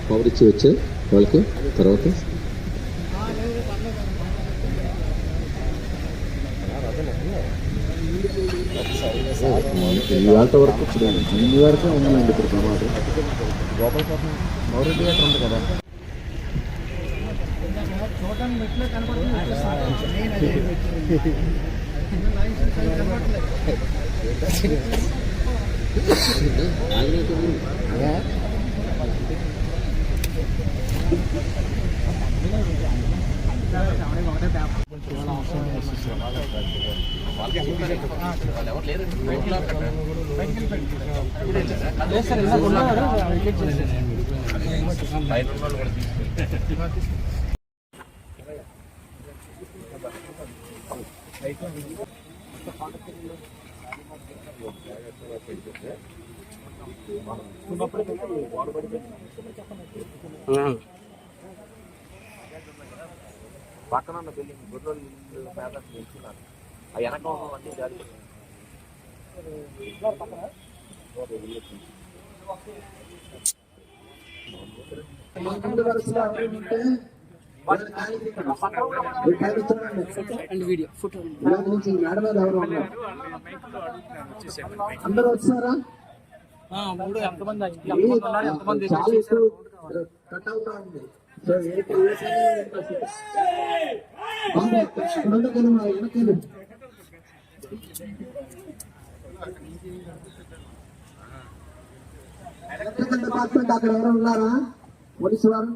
Power ఇచ్చి వచ్చారు వాళ్ళకి. తర్వాత ఇవాళ వరకు ఇప్పుడు ఇన్ని వరకే ఉందండి ఇప్పుడు ప్రమాదం. గోపాలపట్నం మౌర్య థియేటర్ ఉంది కదా, పక్కన ఉన్న బిల్డింగ్ గొర్రెలు పేదలు పెంచున్నారు. ఆ వెనక అన్ని జారీ అందరూ వచ్చారా? కట్ అవుతా ఉంది. ఎలక్ట్రికల్ డిపార్ట్మెంట్ అక్కడ ఎవరు ఉన్నారా? పోలీసు వారు,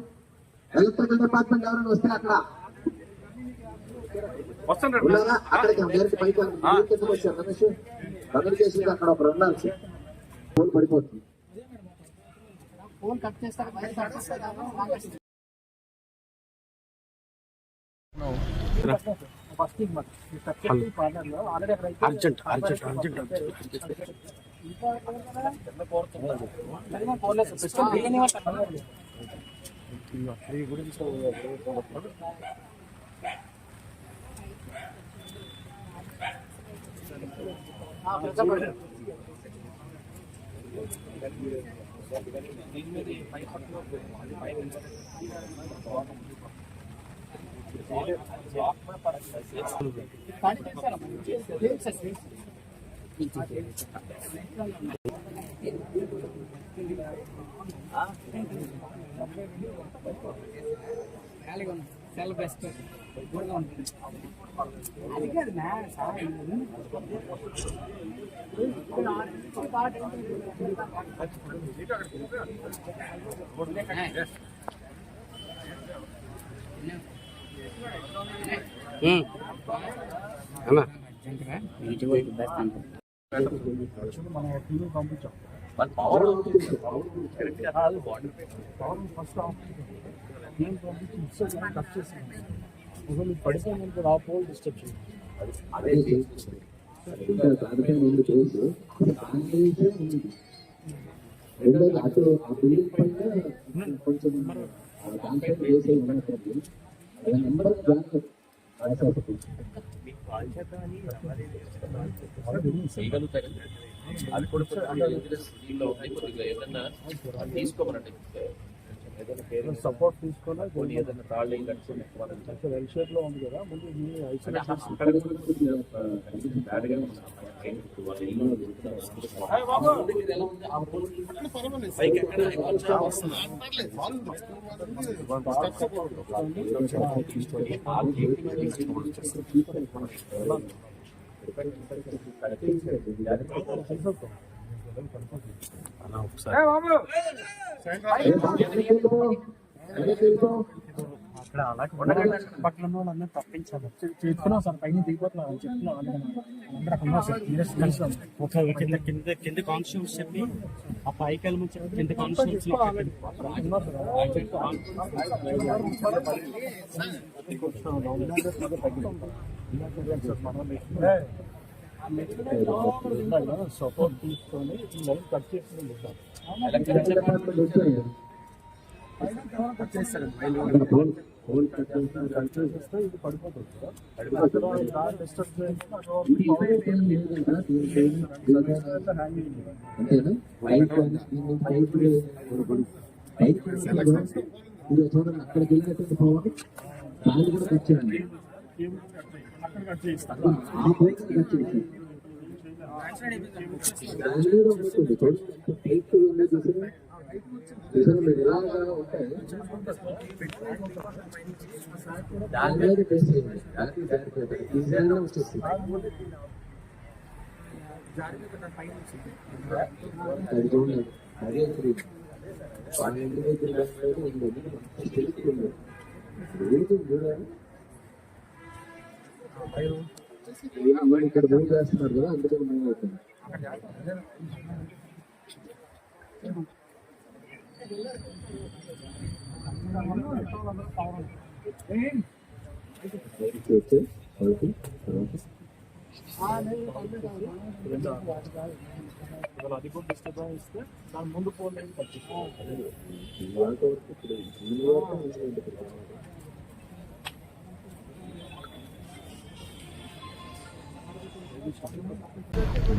ఎలక్ట్రికల్ డిపార్ట్మెంట్ ఎవరైనా వస్తే అక్కడ ఉన్నారా? అక్కడికి డైరెక్ట్ పైకి కిందకి వచ్చారు. రమేష్ కమ్యూనికేషన్ అక్కడ ఒకరు ఉన్నారు సార్. ఫోన్ పడిపోతుంది. ఫోన్ కట్ చేస్తారు. అర్జెంట్ అర్జెంట్ అర్జెంట్ చాలా బెస్ట్ అది కాదు నా మనం టీవీ పంపించాం. పవర్ ఫస్ట్ నేను పంపించి కట్ చేసాను. ఒకవేళ పడిపోయిన ఆ పోల్ డిస్టర్బ్ చేయండి. అటు ఆ బిల్డింగ్ పైన కొంచెం దాంట్లో వేసే ఉన్నట్టు నెంబర్ అది కూడా ఏదన్నా తీసుకోమనండి. ఏదైనా సపోర్ట్ తీసుకోవాలి. కొన్ని ఏదైనా తాళ్ళు కట్టుకుని ఎల్ షేప్ లో ఉంది కదా, ముందు అక్కడ అలాగే పక్కన వాళ్ళందరూ తప్పించాలి. చెప్తున్నాం సార్, పైన దిగిపోతున్నాం చెప్తున్నాం. అందరూ అక్కడ ఉన్నారు సార్. ఒక కింద కాన్స్టిట్యూన్స్ చెప్పి ఆ పైకి వెళ్ళి కింద కాన్స్టిట్యూన్స్ సపోర్ట్ తీసుకొని కట్ చేసుకుని ఇది పడిపోతుంది. ఇది చూడండి, అక్కడికి వెళ్ళినటువంటి పవర్ దాన్ని కూడా కట్ చేయండి. ఆ పోల్ కట్ చేసి దాని మీద ఉంటుంది. చూడండి, టైట్ ఉంది చూసారా, మీరు ఇలాగా ఉంటాయి. దాని మీద ప్రెస్ చేయండి. ఈజీగా వచ్చేస్తుంది. అది చూడండి, అదే వాళ్ళ ఇంటి దగ్గర ఇక్కడ మూవ్ చేస్తున్నారు కదా, అందుకని మూవ్ అవుతుంది. అది కూడా డిస్టర్బ్ ఇస్తే దాని ముందు ఫోన్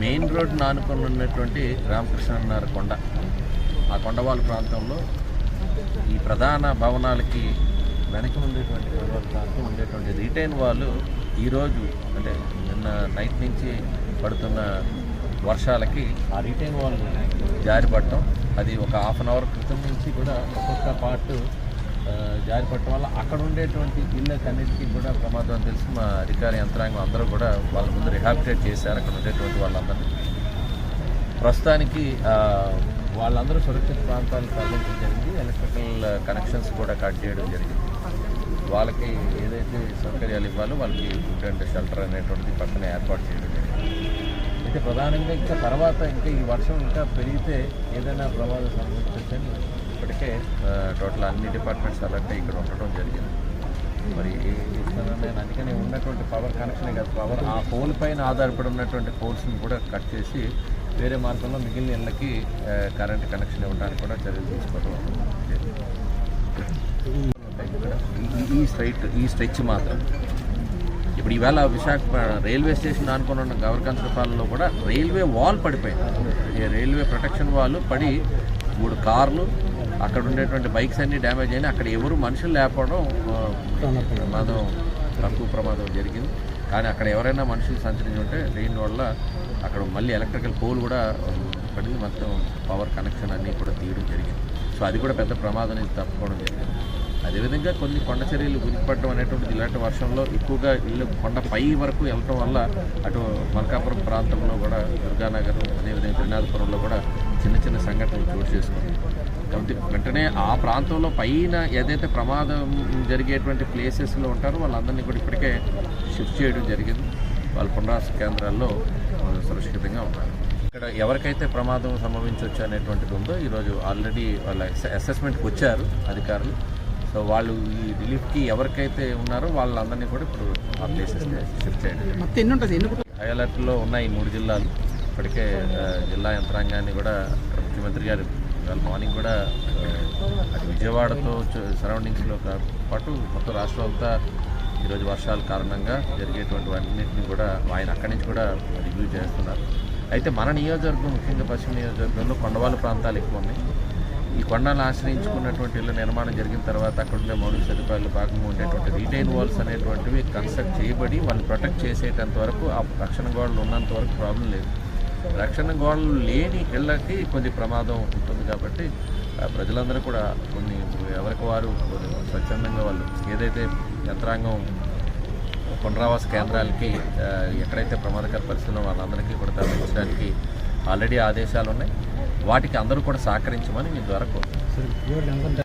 మెయిన్ రోడ్ ఆనుకొని ఉన్నటువంటి రామకృష్ణన్నర కొండ, ఆ కొండవాళ్ళ ప్రాంతంలో ఈ ప్రధాన భవనాలకి వెనక ఉండేటువంటి కొండవాళ్ళ ప్రాంతం ఉండేటువంటి రిటైన్ వాళ్ళు ఈరోజు అంటే నిన్న నైట్ నుంచి పడుతున్న వర్షాలకి ఆ రిటైన్ వాళ్ళు జారిపడటం, అది ఒక హాఫ్ అన్ అవర్ క్రితం నుంచి కూడా ఒక్కొక్క పార్ట్ జారిపడటం వల్ల అక్కడ ఉండేటువంటి ఇళ్ళకన్నిటికీ కూడా ప్రమాదం అని తెలిసి మా అధికార యంత్రాంగం అందరూ కూడా వాళ్ళ ముందు రిహాబిటేట్ చేశారు అక్కడ ఉండేటువంటి వాళ్ళందరినీ. ప్రస్తుతానికి వాళ్ళందరూ సురక్షిత ప్రాంతాలకు తరలించడం జరిగింది. ఎలక్ట్రికల్ కనెక్షన్స్ కూడా కట్ చేయడం జరిగింది. వాళ్ళకి ఏదైతే సౌకర్యాలు ఇవ్వాలో వాళ్ళకి ఫుడ్ అండ్ షెల్టర్ అనేటువంటిది పక్కన ఏర్పాటు చేయడం జరిగింది. అయితే ప్రధానంగా ఇంకా తర్వాత ఇంకా ఈ వర్షం ఇంకా పెరిగితే ఏదైనా ప్రమాదం సంభవించని ఇప్పటికే టోటల్ అన్ని డిపార్ట్మెంట్స్ అలర్ట్ ఇక్కడ ఉండటం జరిగింది. మరి నేను అందుకని ఉన్నటువంటి పవర్ కనెక్షనే కాదు, పవర్ ఆ పోల్ పైన ఆధారపడి ఉన్నటువంటి పోల్స్ని కూడా కట్ చేసి వేరే మార్గంలో మిగిలిన ఇళ్ళకి కరెంట్ కనెక్షన్ ఇవ్వడానికి కూడా చర్యలు తీసుకోవడం ఈ స్ట్రెచ్ మాత్రం. ఇప్పుడు ఈవేళ విశాఖపట్నం రైల్వే స్టేషన్ ఆనుకుని ఉన్న గవర్కంచపాలలో కూడా రైల్వే వాల్ పడిపోయింది. ఈ రైల్వే ప్రొటెక్షన్ వాల్ పడి 3 కార్లు అక్కడ ఉండేటువంటి బైక్స్ అన్నీ డ్యామేజ్ అయినాయి. అక్కడ ఎవరు మనుషులు లేకపోవడం తక్కువ ప్రమాదం జరిగింది. కానీ అక్కడ ఎవరైనా మనుషులు సంచరించి ఉంటే రెయిన్ వల్ల అక్కడ మళ్ళీ ఎలక్ట్రికల్ పోల్ కూడా పడింది. మొత్తం పవర్ కనెక్షన్ అన్నీ కూడా తీయడం జరిగింది. సో అది కూడా పెద్ద ప్రమాదం నుంచి తప్పుకోవడం జరిగింది. అదేవిధంగా కొన్ని కొండ చర్యలు ఉరికిపడడం అనేటువంటిది ఇలాంటి వర్షంలో ఎక్కువగా ఇల్లు కొండ పై వరకు వెళ్ళటం వల్ల అటు మల్కాపురం ప్రాంతంలో కూడా దుర్గానగర్ అదేవిధంగా త్రినాథపురంలో కూడా చిన్న చిన్న సంఘటనలు చోటు చేసుకుంది. కాబట్టి వెంటనే ఆ ప్రాంతంలో పైన ఏదైతే ప్రమాదం జరిగేటువంటి ప్లేసెస్లో ఉంటారో వాళ్ళందరినీ కూడా ఇప్పటికే షిఫ్ట్ చేయడం జరిగింది. వాళ్ళ పునరావాస కేంద్రాల్లో సురక్షితంగా ఉన్నారు. ఇక్కడ ఎవరికైతే ప్రమాదం సంభవించవచ్చు అనేటువంటిది ఉందో ఈరోజు ఆల్రెడీ వాళ్ళ అసెస్మెంట్కి వచ్చారు అధికారులు. సో వాళ్ళు ఈ రిలీఫ్కి ఎవరికైతే ఉన్నారో వాళ్ళందరినీ కూడా ఇప్పుడు ఆ ప్లేసెస్కి షిఫ్ట్ చేయండి. హై అలర్ట్లో ఉన్నాయి 3 జిల్లాలు. ఇప్పటికే జిల్లా యంత్రాంగాన్ని కూడా ముఖ్యమంత్రి గారు ఇవాళ మార్నింగ్ కూడా అటు విజయవాడతో సరౌండింగ్స్లో పాటు మొత్తం రాష్ట్రం అంతా ఈరోజు వర్షాల కారణంగా జరిగేటువంటి అన్నింటినీ కూడా ఆయన అక్కడి నుంచి కూడా రివ్యూ చేస్తున్నారు. అయితే మన నియోజకవర్గం ముఖ్యంగా పశ్చిమ నియోజకవర్గంలో కొండవాళ్ళ ప్రాంతాలు ఎక్కువ ఉన్నాయి. ఈ కొండలను ఆశ్రయించుకున్నటువంటి ఇళ్ళ నిర్మాణం జరిగిన తర్వాత అక్కడ ఉండే మౌలిక సదుపాయాలు భాగంగా ఉండేటువంటి రిటైన్ వాల్స్ అనేటువంటివి కన్స్ట్రక్ట్ చేయబడి వాళ్ళు ప్రొటెక్ట్ చేసేటంత వరకు ఆ రక్షణ గోడలు ఉన్నంత వరకు ప్రాబ్లం లేదు. రక్షణ గోడలు లేని ఇళ్ళకి కొద్ది ప్రమాదం ఉంటుంది. కాబట్టి ప్రజలందరూ కూడా కొన్ని ఎవరికి వారు స్వచ్ఛందంగా వాళ్ళు ఏదైతే యంత్రాంగం పునరావాస కేంద్రాలకి ఎక్కడైతే ప్రమాదకర పరిస్థితుల్లో వాళ్ళందరికీ కూడా తరలించడానికి ఆల్రెడీ ఆదేశాలు ఉన్నాయి. వాటికి అందరూ కూడా సహకరించమని మీ ద్వారా కోరుతున్నాను.